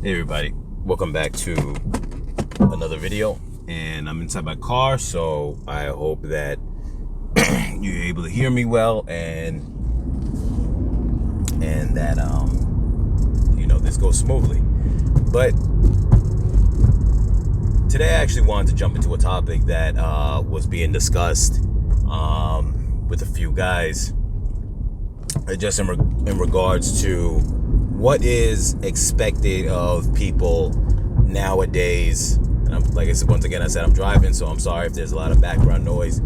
Hey everybody, welcome back to another video. And I'm inside my car, so I hope that you're able to hear me well, and that this goes smoothly. But today I actually wanted to jump into a topic that was being discussed with a few guys, just in regards to what is expected of people nowadays. And like I said, once again, I said I'm driving, so I'm sorry if there's a lot of background noise.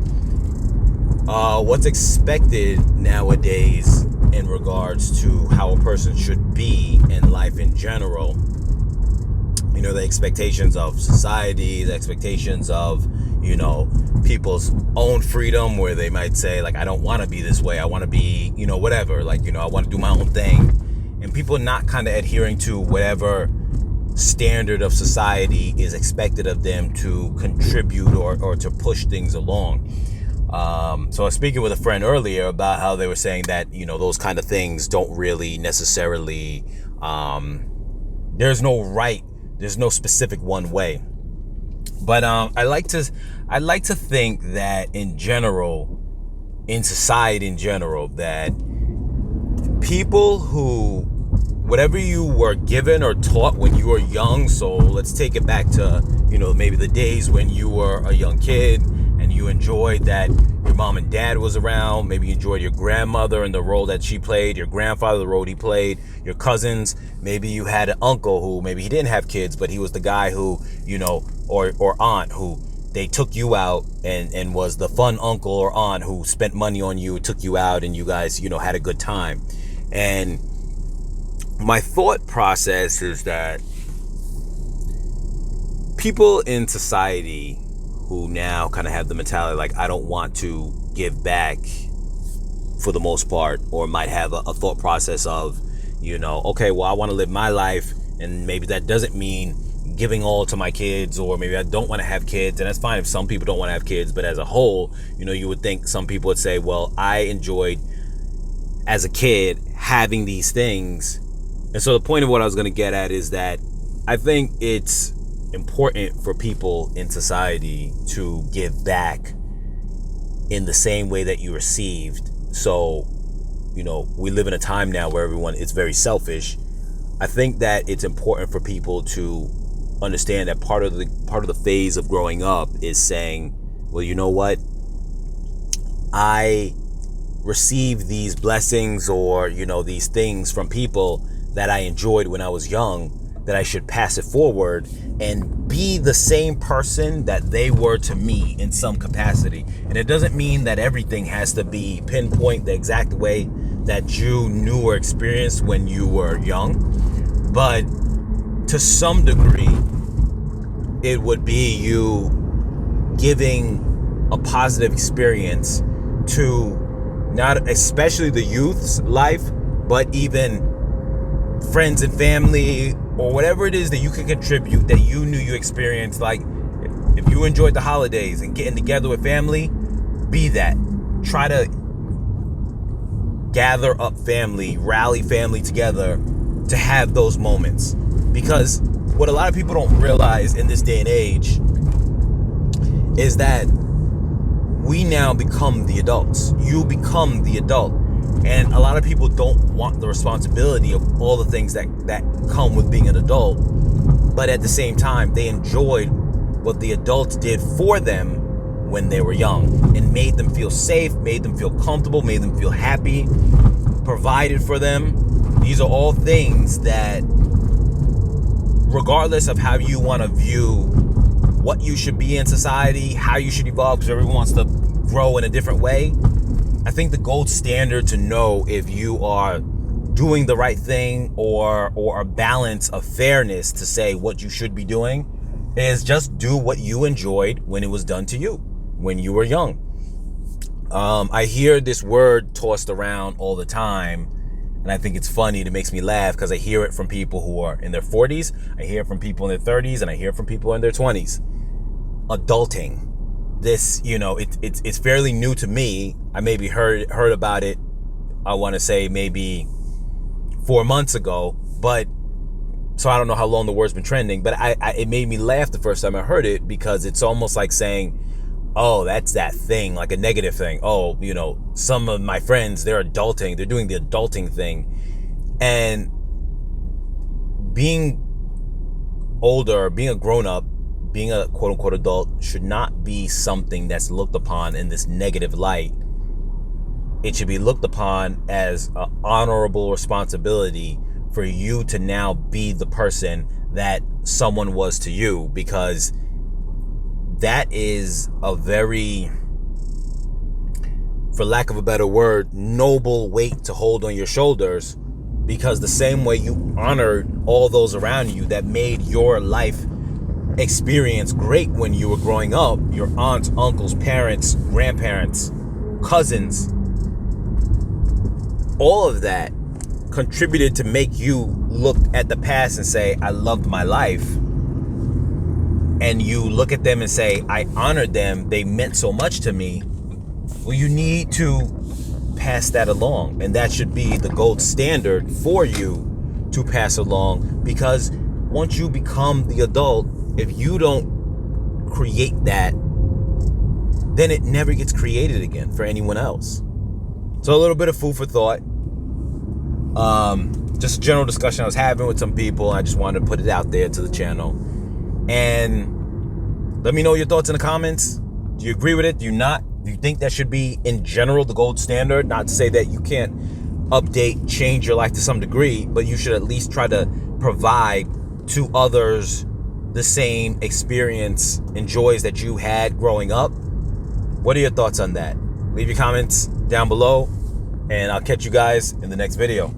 What's expected nowadays in regards to how a person should be in life in general. The expectations of society, the expectations of, people's own freedom, where they might say, like, I don't want to be this way. I want to be, whatever. Like, I want to do my own thing. And people not kind of adhering to whatever standard of society is expected of them to contribute or to push things along. So I was speaking with a friend earlier about how they were saying that, those kind of things don't really necessarily, there's no specific one way. But I like to think that in general, in society in general, that people who, whatever you were given or taught when you were young, so let's take it back to, maybe the days when you were a young kid and you enjoyed that your mom and dad was around. Maybe you enjoyed your grandmother and the role that she played, your grandfather, the role he played, your cousins. Maybe you had an uncle who maybe he didn't have kids, but he was the guy who, or aunt who they took you out and was the fun uncle or aunt who spent money on you, took you out, and you guys, had a good time. And my thought process is that people in society who now kind of have the mentality like, I don't want to give back for the most part, or might have a thought process of, okay, well, I want to live my life, and maybe that doesn't mean giving all to my kids, or maybe I don't want to have kids. And that's fine if some people don't want to have kids, but as a whole, you would think some people would say, well, I enjoyed as a kid having these things. And so the point of what I was going to get at is that I think it's important for people in society to give back in the same way that you received. So, we live in a time now where everyone is very selfish. I think that it's important for people to understand that part of the phase of growing up is saying, well, you know what? I receive these blessings or, these things from people that I enjoyed when I was young, that I should pass it forward and be the same person that they were to me in some capacity. And it doesn't mean that everything has to be pinpoint the exact way that you knew or experienced when you were young. But to some degree, it would be you giving a positive experience to not especially the youth's life, but even friends and family, or whatever it is that you can contribute that you knew you experienced. Like, if you enjoyed the holidays and getting together with family, be that. Try to gather up family, rally family together to have those moments. Because what a lot of people don't realize in this day and age is that we now become the adults. You become the adult. And a lot of people don't want the responsibility of all the things that come with being an adult. But at the same time, they enjoyed what the adults did for them when they were young, and made them feel safe, made them feel comfortable, made them feel happy, provided for them. These are all things that, regardless of how you want to view what you should be in society, how you should evolve, because everyone wants to grow in a different way, I think the gold standard to know if you are doing the right thing or a balance of fairness to say what you should be doing is just do what you enjoyed when it was done to you when you were young. I hear this word tossed around all the time, and I think it's funny. It makes me laugh because I hear it from people who are in their 40s, I hear it from people in their 30s, and I hear it from people in their 20s. Adulting. This, it's fairly new to me. I maybe heard about it, I want to say maybe 4 months ago, but So I don't know how long the word's been trending, but it made me laugh the first time I heard it, because it's almost like saying, oh, that's that thing, like a negative thing. Oh, you know, some of my friends, they're adulting, they're doing the adulting thing. And being older, being a grown-up, being a quote-unquote adult should not be something that's looked upon in this negative light. It should be looked upon as an honorable responsibility for you to now be the person that someone was to you, because that is a very, for lack of a better word, noble weight to hold on your shoulders, because the same way you honored all those around you that made your life experience great when you were growing up, your aunts, uncles, parents, grandparents, cousins, all of that contributed to make you look at the past and say, I loved my life. And you look at them and say, I honored them, they meant so much to me. Well, you need to pass that along, and that should be the gold standard for you to pass along, because once you become the adult, if you don't create that, then it never gets created again for anyone else. So a little bit of food for thought. Just a general discussion I was having with some people. I just wanted to put it out there to the channel. And let me know your thoughts in the comments. Do you agree with it? Do you not? Do you think that should be, in general, the gold standard? Not to say that you can't update, change your life to some degree, but you should at least try to provide to others the same experience and joys that you had growing up. What are your thoughts on that? Leave your comments down below, and I'll catch you guys in the next video.